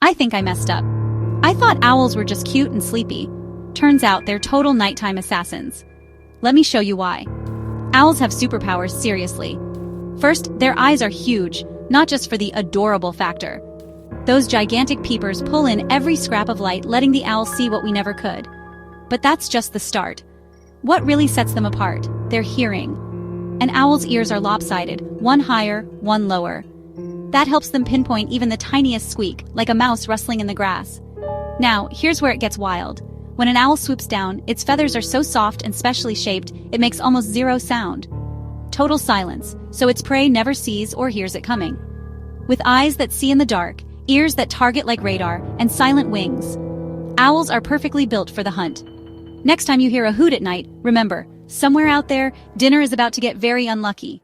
I think I messed up. I thought owls were just cute and sleepy. Turns out they're total nighttime assassins. Let me show you why. Owls have superpowers, seriously. First, their eyes are huge, not just for the adorable factor. Those gigantic peepers pull in every scrap of light, letting the owl see what we never could. But that's just the start. What really sets them apart? Their hearing. An owl's ears are lopsided, one higher, one lower. That helps them pinpoint even the tiniest squeak, like a mouse rustling in the grass. Now, here's where it gets wild. When an owl swoops down, its feathers are so soft and specially shaped, it makes almost zero sound. Total silence, so its prey never sees or hears it coming. With eyes that see in the dark, ears that target like radar, and silent wings, owls are perfectly built for the hunt. Next time you hear a hoot at night, remember, somewhere out there, dinner is about to get very unlucky.